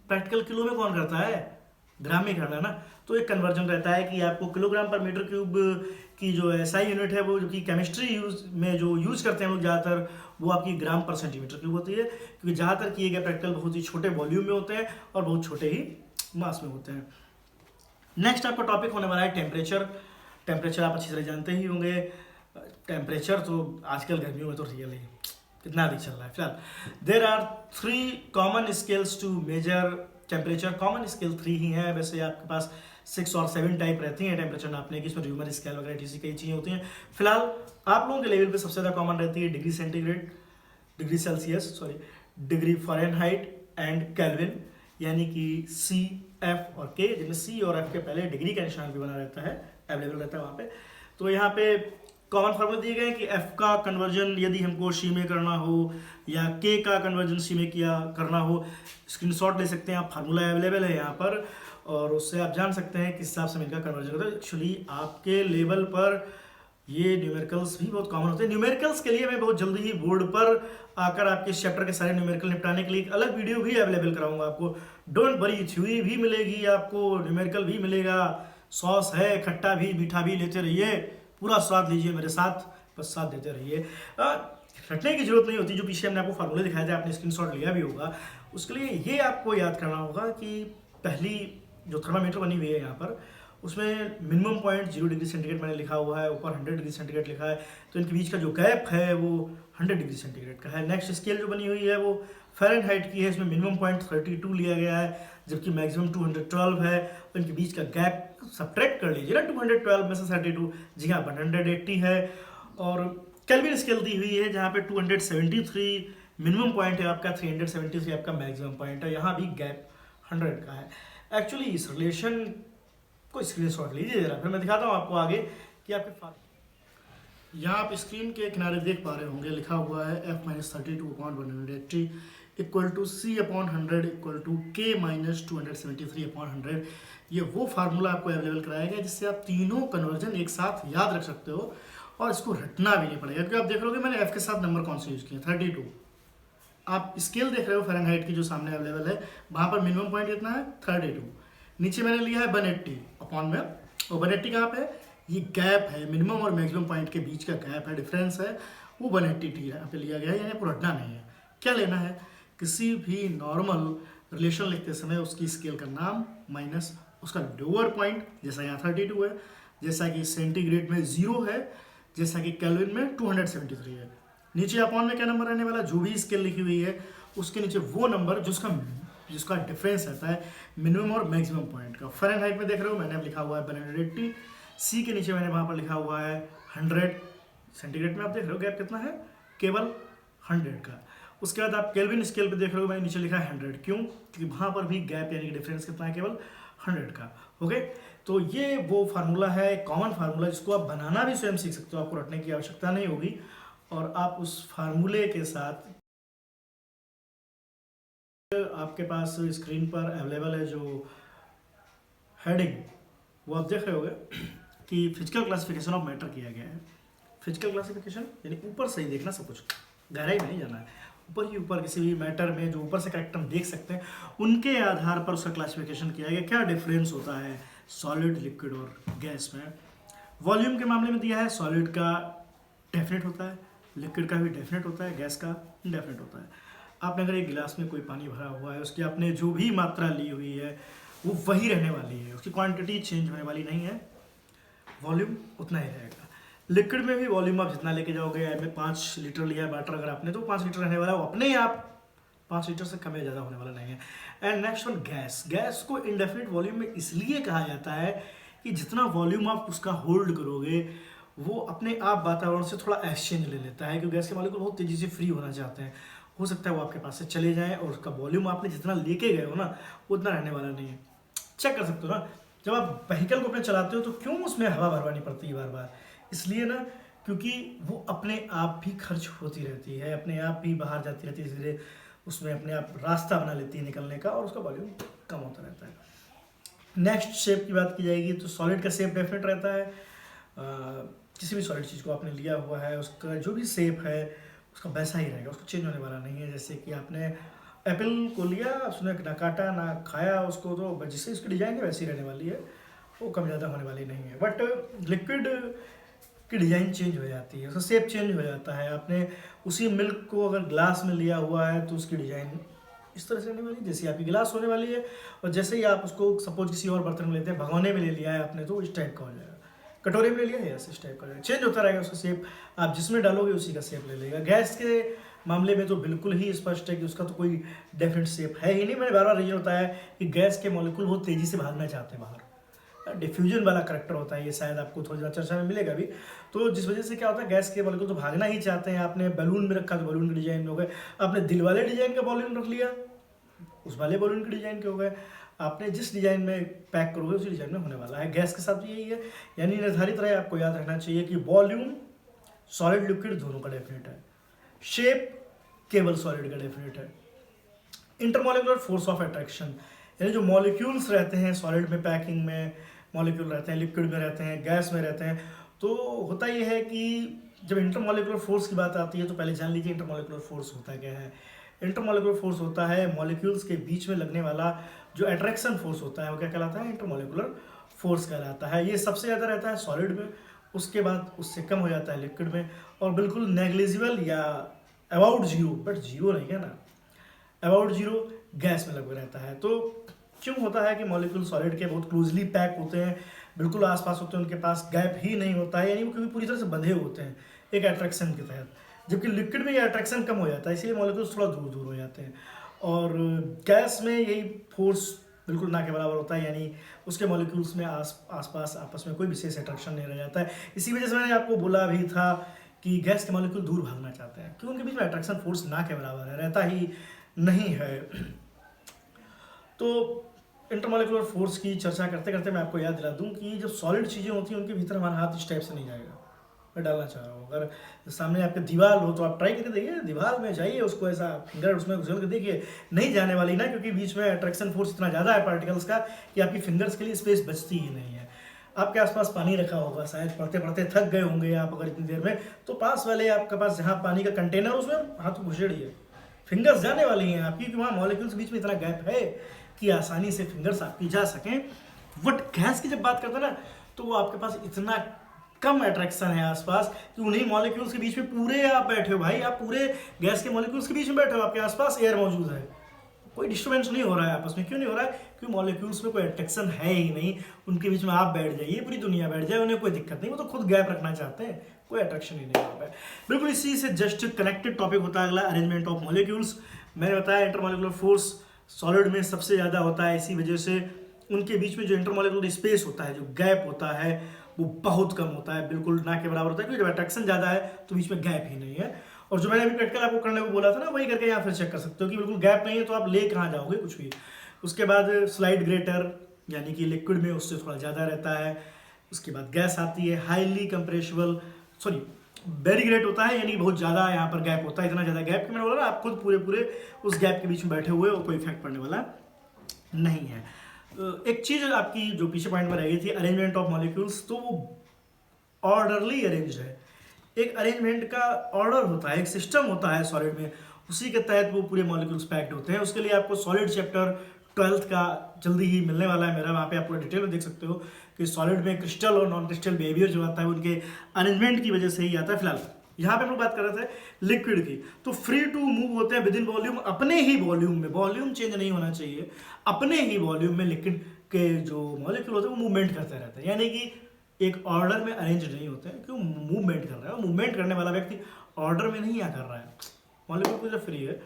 प्रैक्टिकल किलो में कौन करता है, ग्राम में करना है ना। तो एक कन्वर्जन रहता है कि आपको किलोग्राम पर मीटर क्यूब की जो एसआई यूनिट है वो, जो कि केमिस्ट्री में जो यूज करते हैं लोग ज़्यादातर, वो आपकी ग्राम पर सेंटीमीटर क्यूब होती है, क्योंकि ज़्यादातर किए गए प्रैक्टिकल बहुत ही छोटे वॉल्यूम में होते हैं और बहुत छोटे ही मास में होते हैं। नेक्स्ट आपका टॉपिक होने वाला है टेम्परेचर। टेम्परेचर आप अच्छी तरह जानते ही होंगे, टेम्परेचर तो आजकल गर्मियों में तो रियल ही कितना अधिक चल रहा है। फिलहाल there are 3 common scales to measure temperature. Common scale 3 ही है, वैसे आपके पास 6 और 7 टाइप रहती हैं टेम्परेचर नापने की, इसमें र्यूमर स्केल वगैरह ऐसी कई चीज़ें होती हैं। फिलहाल आप लोगों के लेवल पे सबसे ज़्यादा कॉमन रहती है degree centigrade, degree Celsius sorry, degree Fahrenheit and kelvin, यानी कि सी, एफ और के, जिनमें सी और एफ के पहले डिग्री का निशान भी बना रहता है, अवेलेबल रहता है वहाँ पे। तो यहाँ पे कॉमन फार्मूला दिए गए हैं कि एफ का कन्वर्जन यदि हमको सी में करना हो या के का कन्वर्जन सी में करना हो, स्क्रीनशॉट ले सकते हैं आप, फार्मूला अवेलेबल है यहाँ पर, और उससे आप जान सकते हैं किस हिसाब से इनका कन्वर्जन होता है। एक्चुअली आपके लेवल पर ये न्यूमेरिकल्स भी बहुत कॉमन होते हैं। न्यूमेरिकल्स के लिए मैं बहुत जल्दी ही बोर्ड पर आकर आपके इस चैप्टर के सारे न्यूमेरिकल निपटाने के लिए एक अलग वीडियो भी अवेलेबल कराऊंगा आपको। डोंट वरी, थ्योरी भी मिलेगी आपको, न्यूमेरिकल भी मिलेगा, सॉस है, खट्टा भी मीठा भी, लेते रहिए, पूरा स्वाद लीजिए मेरे साथ, बस साथ देते रहिए। रटने की जरूरत नहीं होती, जो पीछे हमने आपको फार्मूले दिखाए थे, आपने स्क्रीनशॉट लिया भी होगा, उसके लिए ये आपको याद करना होगा कि पहली जो थर्मामीटर बनी हुई है यहाँ पर, उसमें मिनिमम पॉइंट 0 डिग्री सेंटीग्रेड मैंने लिखा हुआ है, ऊपर 100 डिग्री सेंटीग्रेड लिखा है, तो इनके बीच का जो गैप है वो 100 डिग्री सेंटीग्रेड का है। नेक्स्ट स्केल जो बनी हुई है वो फ़ारेनहाइट की है, इसमें मिनिमम पॉइंट 32 लिया गया है, जबकि मैक्सिमम 212 है, तो इनके बीच का गैप सब्ट्रैक्ट कर लीजिए ना, 212 में से 32, जी हाँ 180 है। और केल्विन स्केल दी हुई है जहाँ पे 273 मिनिमम पॉइंट है आपका, 373 आपका मैक्सिमम पॉइंट है, यहाँ भी गैप 100 का है। एक्चुअली इस रिलेशन को स्क्रीनशॉट लीजिए जरा, फिर मैं दिखाता हूँ आपको आगे कि आपके यहाँ आप स्क्रीन के किनारे देख पा रहे होंगे, लिखा हुआ है F-32/180 equal to C/100 equal to K - 273/100। ये वो फार्मूला आपको अवेलेबल कराया गया जिससे आप तीनों कन्वर्जन एक साथ याद रख सकते हो और इसको रटना भी नहीं पड़ेगा, क्योंकि आप देख लोगे मैंने F के साथ नंबर कौन से यूज़ किए, 32, आप स्केल देख रहे हो फ़ारेनहाइट की जो सामने अवेलेबल है, वहाँ पर मिनिमम पॉइंट कितना है 32। नीचे मैंने लिया है 180 अपॉन में, और 180 कहाँ पे है, ये गैप है मिनिमम और मैक्सिमम पॉइंट के बीच का गैप है, डिफरेंस है, वो 180 यहाँ पे लिया गया है, यानी आपको रटना नहीं है। क्या लेना है, किसी भी नॉर्मल रिलेशन लिखते समय उसकी स्केल का नाम माइनस उसका लोअर पॉइंट, जैसा यहाँ 32 है, जैसा कि सेंटीग्रेड में 0 है, जैसा कि केल्विन में 273 है। नीचे अपॉन में क्या नंबर रहने वाला, जो भी स्केल लिखी हुई है उसके नीचे वो नंबर जिसका डिफरेंस रहता है मिनिमम और मैक्सिमम पॉइंट का। फ़ारेनहाइट में देख रहे हो मैंने अब लिखा हुआ है 180, सी के नीचे मैंने वहाँ पर लिखा हुआ है 100, सेंटीग्रेड में आप देख रहे हो गैप कितना है, केवल 100 का। उसके बाद आप केल्विन स्केल पे देख रहे हो मैंने नीचे लिखा है 100, क्यों, क्योंकि वहाँ पर भी गैप यानी कि डिफरेंस कितना है, केवल 100 का। ओके, तो ये वो फार्मूला है, कॉमन फार्मूला, जिसको आप बनाना भी स्वयं सीख सकते हो, आपको रटने की आवश्यकता नहीं होगी, और आप उस फार्मूले के साथ आपके पास स्क्रीन पर अवेलेबल है जो हेडिंग, वो आप देख रहे होगे कि फिजिकल क्लासिफिकेशन ऑफ मैटर किया गया है। फिजिकल क्लासिफिकेशन यानी ऊपर से ही देखना, सब कुछ गहराई में नहीं जाना है, ऊपर ही ऊपर किसी भी मैटर में जो ऊपर से करेक्ट हम देख सकते हैं उनके आधार पर उसका क्लासिफिकेशन किया गया। क्या डिफरेंस होता है सॉलिड, लिक्विड और गैस में। वॉल्यूम के मामले में दिया है सॉलिड का डेफिनेट होता है, लिक्विड का भी डेफिनेट होता है, गैस का इनडेफिनेट होता है। आपने अगर एक गिलास में कोई पानी भरा हुआ है, उसकी आपने जो भी मात्रा ली हुई है वो वही रहने वाली है, उसकी क्वांटिटी चेंज होने वाली नहीं है, वॉल्यूम उतना ही रहेगा। लिक्विड में भी वॉल्यूम आप जितना लेके जाओगे, में 5 लीटर लिया है वाटर अगर आपने, तो 5 लीटर रहने वाला है, वो अपने आप 5 लीटर से कम या ज़्यादा होने वाला नहीं है। And next one gas. Gas को इंडेफिनिट वॉल्यूम में इसलिए कहा जाता है कि जितना वॉल्यूम आप उसका होल्ड करोगे वो अपने आप वातावरण से थोड़ा एक्सचेंज ले लेता है, क्योंकि गैस के मॉलिक्यूल बहुत तेज़ी से फ्री होना चाहते हैं, हो सकता है वो आपके पास से चले जाएं और उसका वॉल्यूम आपने जितना लेके गए हो ना उतना रहने वाला नहीं है। चेक कर सकते हो ना, जब आप व्हीकल को अपने चलाते हो तो क्यों उसमें हवा भरवानी पड़ती है बार बार, इसलिए ना क्योंकि वो अपने आप भी खर्च होती रहती है, अपने आप भी बाहर जाती रहती है, धीरे उसमें अपने आप रास्ता बना लेती है निकलने का, और उसका वॉल्यूम कम होता रहता है। नेक्स्ट शेप की बात की जाएगी तो सॉलिड का शेप डेफिनेट रहता है। किसी भी सॉलिड चीज़ को आपने लिया हुआ है उसका जो भी शेप है उसका वैसा ही रहेगा, उसको चेंज होने वाला नहीं है। जैसे कि आपने एप्पल को लिया, उसने ना काटा ना खाया उसको, तो जिससे उसकी डिज़ाइन है वैसी रहने वाली है, वो कम ज़्यादा होने वाली नहीं है। बट लिक्विड की डिज़ाइन चेंज हो जाती है, उसका शेप चेंज हो जाता है। आपने उसी मिल्क को अगर ग्लास में लिया हुआ है तो उसकी डिज़ाइन इस तरह से होने वाली है जैसे आपकी गिलास होने वाली है, और जैसे ही आप उसको सपोज किसी और बर्तन में लेते हैं, भगोने में ले लिया है आपने तो इस टाइप का हो जाएगा, कटोरे में ले लिया है इस टाइप का हो जाएगा, चेंज होता रहेगा उसका शेप, आप जिसमें डालोगे उसी का शेप ले लेगा। गैस के मामले में तो बिल्कुल ही स्पष्ट है कि उसका तो कोई डेफिनेट शेप है ही नहीं। मैंने बार बार रीजन होता है कि गैस के मॉलिक्यूल बहुत तेज़ी से भागना चाहते हैं बाहर, डिफ्यूजन वाला करेक्टर होता है ये, शायद आपको थोड़ी ज़्यादा चर्चा में मिलेगा भी। तो जिस वजह से क्या होता है गैस के मॉलिक्यूल तो भागना ही चाहते हैं। आपने बैलून में रखा तो बैलून के डिजाइन में हो गए, आपने दिल वाले डिजाइन का बैलून रख लिया उस वाले बैलून के डिजाइन के हो गए, आपने जिस डिजाइन में पैक करोगे उसी डिजाइन में होने वाला है। गैस के साथ भी यही है, यानी निर्धारित रहे, आपको याद रखना चाहिए कि वॉल्यूम सॉलिड लिक्विड दोनों का डेफिनेट है, शेप केवल सॉलिड का डेफिनेट है। इंटरमॉलिक्यूलर फोर्स ऑफ अट्रैक्शन, यानी जो मॉलिक्यूल्स रहते हैं सॉलिड में, पैकिंग में मॉलिक्यूल रहते हैं, लिक्विड में रहते हैं, गैस में रहते हैं, तो होता यह है कि जब इंटरमॉलिक्यूलर फोर्स की बात आती है तो पहले जान लीजिए इंटरमॉलिक्यूलर फोर्स होता क्या है। इंटरमॉलिक्यूलर फोर्स होता है मॉलिक्यूल्स के बीच में लगने वाला जो अट्रैक्शन फोर्स होता है, वो क्या कहलाता है, इंटरमॉलिक्यूलर फोर्स कहलाता है। ये सबसे ज़्यादा रहता है सॉलिड में, उसके बाद उससे कम हो जाता है लिक्विड में, और बिल्कुल नेग्लिजिबल या अबाउट जीरो, बट जीरो नहीं है ना, अबाउट जीरो गैस में लगभग रहता है। तो क्यों होता है कि मॉलिक्यूल सॉलिड के बहुत क्लोजली पैक होते हैं, बिल्कुल आसपास होते हैं, उनके पास गैप ही नहीं होता है, यानी वो क्योंकि पूरी तरह से बंधे होते हैं एक अट्रैक्शन के तहत, जबकि लिक्विड में ये अट्रैक्शन कम हो जाता है, इसलिए मॉलिक्यूल्स थोड़ा दूर दूर हो जाते हैं। और गैस में यही फोर्स बिल्कुल ना के बराबर होता है, यानी उसके मॉलिक्यूल्स में आसपास आपस में कोई विशेष अट्रैक्शन नहीं रह जाता है। इसी वजह से मैंने आपको बोला भी था कि गैस के मॉलिक्यूल दूर भागना चाहते हैं, क्योंकि उनके बीच में अट्रैक्शन फोर्स ना के बराबर है, रहता ही नहीं है। तो इंटरमॉलिक्यूलर फोर्स की चर्चा करते करते मैं आपको याद दिला दूं कि जब सॉलिड चीज़ें होती हैं उनके भीतर हमारा हाथ इस टाइप से नहीं जाएगा। मैं डालना चाह रहा हूँ, अगर सामने आपके दीवार हो तो आप ट्राई करके देखिए, दीवार में जाइए, उसको ऐसा फिंगर उसमें घुसेड़ के देखिए, नहीं जाने वाली ना, क्योंकि बीच में अट्रैक्शन फोर्स इतना ज़्यादा है पार्टिकल्स का कि आपकी फिंगर्स के लिए स्पेस बचती ही नहीं है। आपके आसपास पानी रखा होगा, शायद पढ़ते पढ़ते थक गए होंगे आप अगर इतनी देर में, तो पास वाले आपके पास जहाँ पानी का कंटेनर उसमें हाथ घुसेड़िए, फिंगर्स जाने वाली हैं आपकी, कि वहाँ मॉलिक्यूल्स के बीच में इतना गैप है कि आसानी से फिंगर्स आपकी जा सकें। बट गैस की जब बात करते हैं ना, तो वो आपके पास इतना कम अट्रैक्शन है आसपास कि उन्हीं मॉलिक्यूल्स के बीच में पूरे आप बैठे हो भाई, आप पूरे गैस के मॉलिक्यूल्स के बीच में बैठे हो, आपके आसपास एयर मौजूद है, कोई डिस्टर्बेंस नहीं हो रहा है आपस में। क्यों नहीं हो रहा है? क्योंकि मॉलिक्यूल्स में कोई अट्रैक्शन है ही नहीं, उनके बीच में आप बैठ जाइए, पूरी दुनिया बैठ जाए, उन्हें कोई दिक्कत नहीं, वो तो खुद गैप रखना चाहते हैं, कोई अट्रैक्शन ही नहीं होता है। बिल्कुल इसी से जस्ट कनेक्टेड टॉपिक होता है अगला, अरेंजमेंट ऑफ मॉलिक्यूल्स। मैंने बताया इंटरमॉलिक्यूलर फोर्स सॉलिड में सबसे ज़्यादा होता है, इसी वजह से उनके बीच में जो इंटरमॉलिक्यूलर स्पेस होता है, जो गैप होता है, वो बहुत कम होता है, बिल्कुल ना के बराबर होता है, क्योंकि जब अट्रैक्शन ज़्यादा है तो बीच में गैप ही नहीं है। और जो मैंने अभी प्रैक्टिकल आपको करने को बोला था ना, वही करके यहाँ फिर चेक कर सकते हो कि बिल्कुल गैप नहीं है, तो आप ले कहाँ जाओगे कुछ भी। उसके बाद स्लाइड ग्रेटर, यानी कि लिक्विड में उससे थोड़ा ज़्यादा रहता है। उसके बाद गैस आती है, highly compressible, sorry very great होता है, यानी बहुत ज़्यादा यहाँ पर गैप होता है, इतना ज़्यादा गैप कि मैंने बोला ना आप खुद पूरे उस गैप के बीच में बैठे हुए और कोई इफेक्ट पड़ने वाला नहीं है। एक चीज़ आपकी जो पीछे पॉइंट में रह गई थी, अरेंजमेंट ऑफ मॉलिक्यूल्स, तो वो ऑर्डरली अरेंज है। एक अरेंजमेंट का ऑर्डर होता है, एक सिस्टम होता है सॉलिड में, उसी के तहत वो पूरे मॉलिक्यूल्स पैक्ड होते हैं। उसके लिए आपको सॉलिड चैप्टर 12th का जल्दी ही मिलने वाला है मेरा, वहाँ पे आप पूरा डिटेल में देख सकते हो कि सॉलिड में क्रिस्टल और नॉन क्रिस्टल बिहेवियर जो आता है उनके अरेंजमेंट की वजह से ही आता है। फिलहाल यहाँ पे हम लोग बात कर रहे थे लिक्विड की, तो फ्री टू मूव होते हैं विद इन वॉल्यूम, अपने ही वॉल्यूम में, वॉल्यूम चेंज नहीं होना चाहिए, अपने ही वॉल्यूम में लिक्विड के जो मॉलिक्यूल होते हैं वो मूवमेंट करते रहते हैं, यानी कि एक ऑर्डर में अरेंज नहीं होते हैं, क्यों मूवमेंट कर रहा है, मूवमेंट करने वाला व्यक्ति ऑर्डर में नहीं आ कर रहा है, मॉलिक्यूल पूरा फ्री है।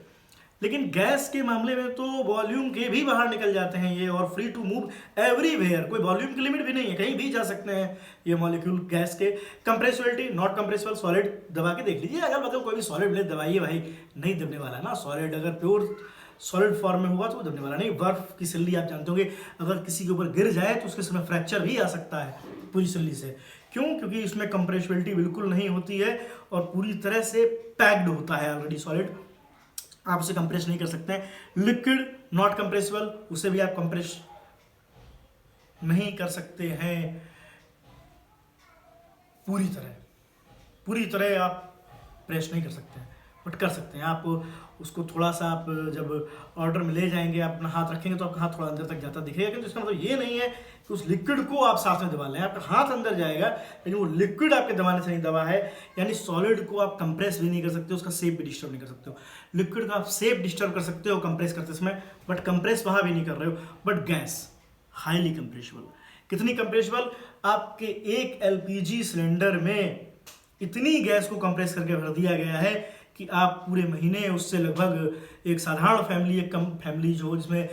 लेकिन गैस के मामले में तो वॉल्यूम के भी बाहर निकल जाते हैं ये, और फ्री टू मूव एवरीवेयर, कोई वॉल्यूम की लिमिट भी नहीं है, कहीं भी जा सकते हैं ये मॉलिक्यूल गैस के। कंप्रेसिबिलिटी, नॉट कंप्रेसिबल, सॉलिड दबा के देख लीजिए, अगर मतलब कोई भी सॉलिड ले दबाइए भाई, नहीं दबने वाला ना सॉलिड, अगर प्योर सॉलिड फॉर्म में होगा तो दबने वाला नहीं। बर्फ की सिल्ली आप जानते होंगे, अगर किसी के ऊपर गिर जाए तो उसके समय फ्रैक्चर भी आ सकता है पूरी सिल्ली से। क्यों? क्योंकि इसमें कंप्रेसिबिलिटी बिल्कुल नहीं होती है और पूरी तरह से पैक्ड होता है ऑलरेडी सॉलिड, आप उसे कंप्रेस नहीं कर सकते हैं। लिक्विड नॉट कंप्रेसिबल, उसे भी आप कंप्रेस नहीं कर सकते हैं पूरी तरह आप प्रेस नहीं कर सकते हैं, बट कर सकते हैं आप उसको थोड़ा सा, आप जब ऑर्डर में ले जाएंगे, आप अपना हाथ रखेंगे तो आपका हाथ थोड़ा अंदर तक जाता दिखेगा, क्योंकि इसका मतलब ये नहीं है कि उस लिक्विड को आप साथ में दबा लें, आपका हाथ अंदर जाएगा लेकिन वो लिक्विड आपके दबाने से नहीं दबा है। यानी सॉलिड को आप कंप्रेस भी नहीं कर सकते, उसका शेप भी डिस्टर्ब नहीं कर सकते हो। लिक्विड का आप शेप डिस्टर्ब कर सकते हो कंप्रेस करते समय, बट कंप्रेस वहाँ भी नहीं कर रहे हो। बट गैस हाईली कंप्रेसिबल, कितनी कंप्रेसिबल? आपके एक LPG सिलेंडर में इतनी गैस को कंप्रेस करके भर दिया गया है कि आप पूरे महीने उससे लगभग एक साधारण फैमिली, एक कम फैमिली जो जिसमें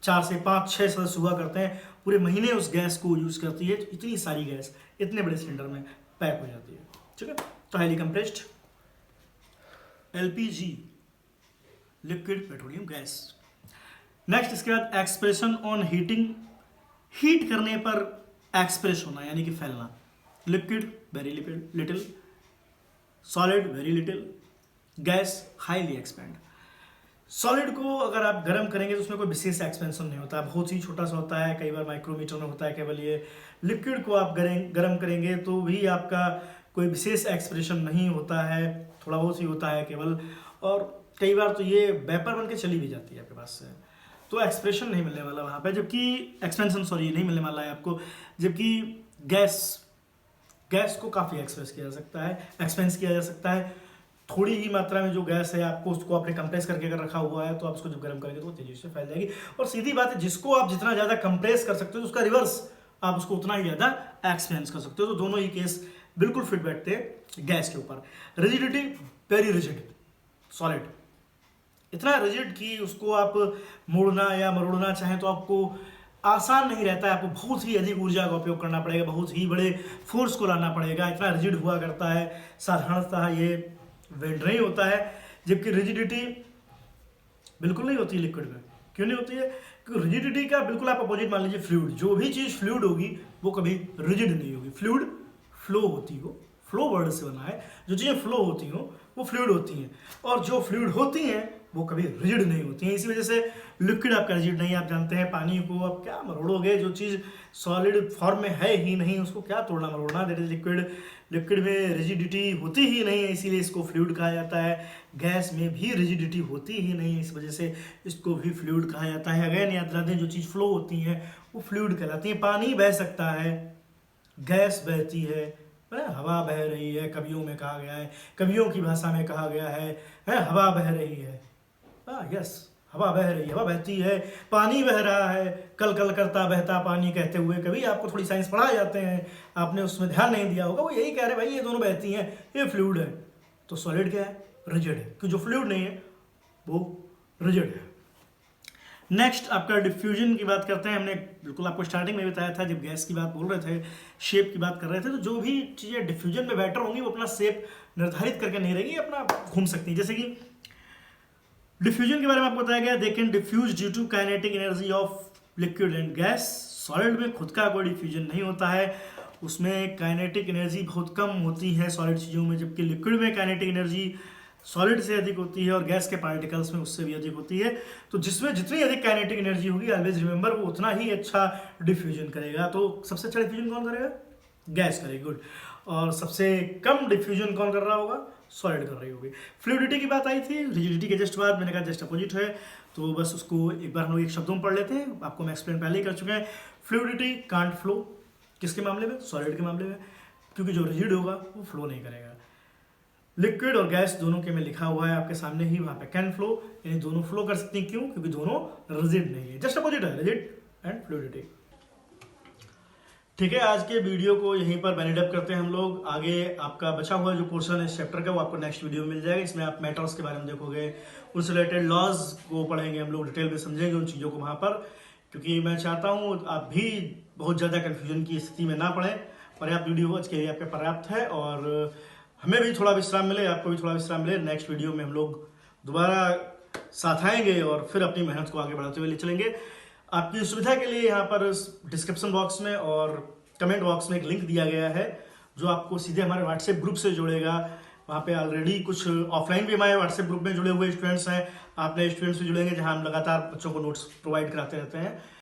4 से 5, 6 सदस्य हुआ करते हैं, पूरे महीने उस गैस को यूज़ करती है। तो इतनी सारी गैस इतने बड़े सिलेंडर में पैक हो जाती है, ठीक है। तो highly compressed LPG, liquid petroleum gas. Next, इसके बाद एक्सप्रेशन ऑन हीटिंग, हीट करने पर एक्सप्रेस होना यानी कि फैलना। Liquid very little, solid very little, gas highly expand. Solid को अगर आप गर्म करेंगे तो उसमें कोई विशेष एक्सपेंशन नहीं होता, बहुत ही छोटा सा होता है, कई बार माइक्रोमीटर में होता है केवल ये। लिक्विड को आप गर्म करेंगे तो भी आपका कोई विशेष एक्सप्रेशन नहीं होता है, थोड़ा बहुत ही होता है केवल, और कई बार तो ये वेपर बन के चली भी जाती है आपके पास से, तो एक्सप्रेशन नहीं मिलने वाला वहाँ पे, जबकि एक्सपेंशन नहीं मिलने वाला है आपको। जबकि गैस को काफ़ी एक्सप्रेस किया जा सकता है, एक्सपेंस किया जा सकता है। थोड़ी ही मात्रा में जो गैस है आपको, उसको आपने कंप्रेस करके अगर रखा हुआ है तो आप उसको जब गर्म करेंगे तो वो तेजी से फैल जाएगी। और सीधी बात है, जिसको आप जितना ज़्यादा कंप्रेस कर सकते हो उसका रिवर्स आप उसको उतना ही ज़्यादा एक्सपेंस कर सकते हो। तो दोनों ही केस बिल्कुल फिट बैठते हैं गैस के ऊपर। रिजिडिटी वेरी रिजिड, सॉलिड इतना रिजिड कि उसको आप मोड़ना या मरोड़ना चाहें तो आपको आसान नहीं रहता है, आपको बहुत ही अधिक ऊर्जा का उपयोग करना पड़ेगा, बहुत ही बड़े फोर्स को लाना पड़ेगा, इतना रिजिड हुआ करता है। साधारणतः ये वेल्ड नहीं होता है, जबकि रिजिडिटी बिल्कुल नहीं होती लिक्विड में। क्यों नहीं होती है? क्योंकि रिजिडिटी का बिल्कुल आप अपोजिट मान लीजिए फ्लूइड, जो भी चीज़ फ्लूइड होगी वो कभी रिजिड नहीं होगी। फ्लूइड फ्लो होती हो, फ्लो वर्ड से बना है, जो चीज़ें फ्लो होती हो वो फ्लूइड होती हैं, और जो फ्लूइड होती हैं वो कभी रिजिड नहीं होती हैं। इसी वजह से लिक्विड आपका रिजिड नहीं, आप जानते हैं पानी को आप क्या मरोड़ोगे, जो चीज़ सॉलिड फॉर्म में है ही नहीं उसको क्या तोड़ना मरोड़ना, दैट इज लिक्विड। लिक्विड में रिजिडिटी होती ही नहीं है, इसीलिए इसको फ्लूइड कहा जाता है। गैस में भी रिजिडिटी होती ही नहीं है, इस वजह से इसको भी फ्लूइड कहा जाता है। अगेन याद दिला दें, जो चीज़ फ्लो होती है वो फ्लूइड कहलाती है। पानी बह सकता है, गैस बहती है, हवा बह रही है, कवियों में कहा गया है, कवियों की भाषा में कहा गया है हवा बह रही है। यस, हवा बह रही है, हवा बहती है, पानी बह रहा है, कल कल करता बहता पानी कहते हुए कभी आपको थोड़ी साइंस पढ़ा जाते हैं, आपने उसमें ध्यान नहीं दिया होगा, वो यही कह रहे भाई ये दोनों बहती हैं, ये फ्लूइड है। तो सॉलिड क्या है? रिजिड है, कि जो फ्लूइड नहीं है वो रिजिड है। नेक्स्ट आपका डिफ्यूजन की बात करते हैं। हमने बिल्कुल आपको स्टार्टिंग में बताया था, जब गैस की बात बोल रहे थे, शेप की बात कर रहे थे, तो जो भी चीज़ें डिफ्यूजन में बेटर होंगी वो अपना शेप निर्धारित करके नहीं रहेगी, अपना घूम सकती है। जैसे कि डिफ्यूजन के बारे में आपको बताया गया, they can diffuse due to kinetic energy of liquid and gas. Solid में खुद का कोई डिफ्यूजन नहीं होता है, उसमें काइनेटिक एनर्जी बहुत कम होती है सॉलिड चीज़ों में, जबकि लिक्विड में काइनेटिक एनर्जी सॉलिड से अधिक होती है और गैस के पार्टिकल्स में उससे भी अधिक होती है। तो जिसमें जितनी अधिक काइनेटिक एनर्जी होगी, ऑलवेज रिमेंबर, वो उतना ही अच्छा डिफ्यूजन करेगा। तो सबसे अच्छा डिफ्यूजन कौन करेगा? गैस करेगी, गुड। और सबसे कम डिफ्यूजन कौन कर रहा होगा? सॉलिड कर रही होगी। फ्लूइडिटी की बात आई थी, रिजिडिटी के जस्ट बाद मैंने कहा जस्ट अपोजिट है, तो बस उसको एक बार हम लोग एक शब्दों में पढ़ लेते हैं। आपको मैं एक्सप्लेन पहले ही कर चुके हैं। फ्लूइडिटी कांट फ्लो, किसके मामले में? सॉलिड के मामले में, क्योंकि जो रिजिड होगा वो फ्लो नहीं करेगा। लिक्विड और गैस दोनों के में लिखा हुआ है आपके सामने ही, वहां पे कैन फ्लो, यानी दोनों फ्लो कर सकते हैं। क्यों? क्योंकि दोनों रिजिड नहीं है, जस्ट अपोजिट है, रिजिड एंड फ्लूइडिटी। ठीक है, आज के वीडियो को यहीं पर बैनिड अप करते हैं हम लोग। आगे आपका बचा हुआ जो पोर्शन है इस चैप्टर का, वो आपको नेक्स्ट वीडियो में मिल जाएगा। इसमें आप मैटर्स के बारे में देखोगे, उनसे रिलेटेड लॉज को पढ़ेंगे हम लोग, डिटेल में समझेंगे उन चीज़ों को वहाँ पर, क्योंकि मैं चाहता हूँ आप भी बहुत ज़्यादा कन्फ्यूजन की स्थिति में ना पड़ें। पर्याप्त वीडियो आज के लिए आपके पर्याप्त है, और हमें भी थोड़ा विश्राम मिले, आपको भी थोड़ा विश्राम मिले। नेक्स्ट वीडियो में हम लोग दोबारा साथ आएंगे और फिर अपनी मेहनत को आगे बढ़ाते हुए ले चलेंगे। आपकी सुविधा के लिए यहाँ पर डिस्क्रिप्शन बॉक्स में और कमेंट बॉक्स में एक लिंक दिया गया है, जो आपको सीधे हमारे व्हाट्सएप ग्रुप से जोड़ेगा। वहाँ पे ऑलरेडी कुछ ऑफलाइन भी हमारे व्हाट्सएप ग्रुप में जुड़े हुए स्टूडेंट्स हैं, आप नए स्टूडेंट्स भी जुड़ेंगे, जहाँ हम लगातार बच्चों को नोट्स प्रोवाइड कराते रहते हैं।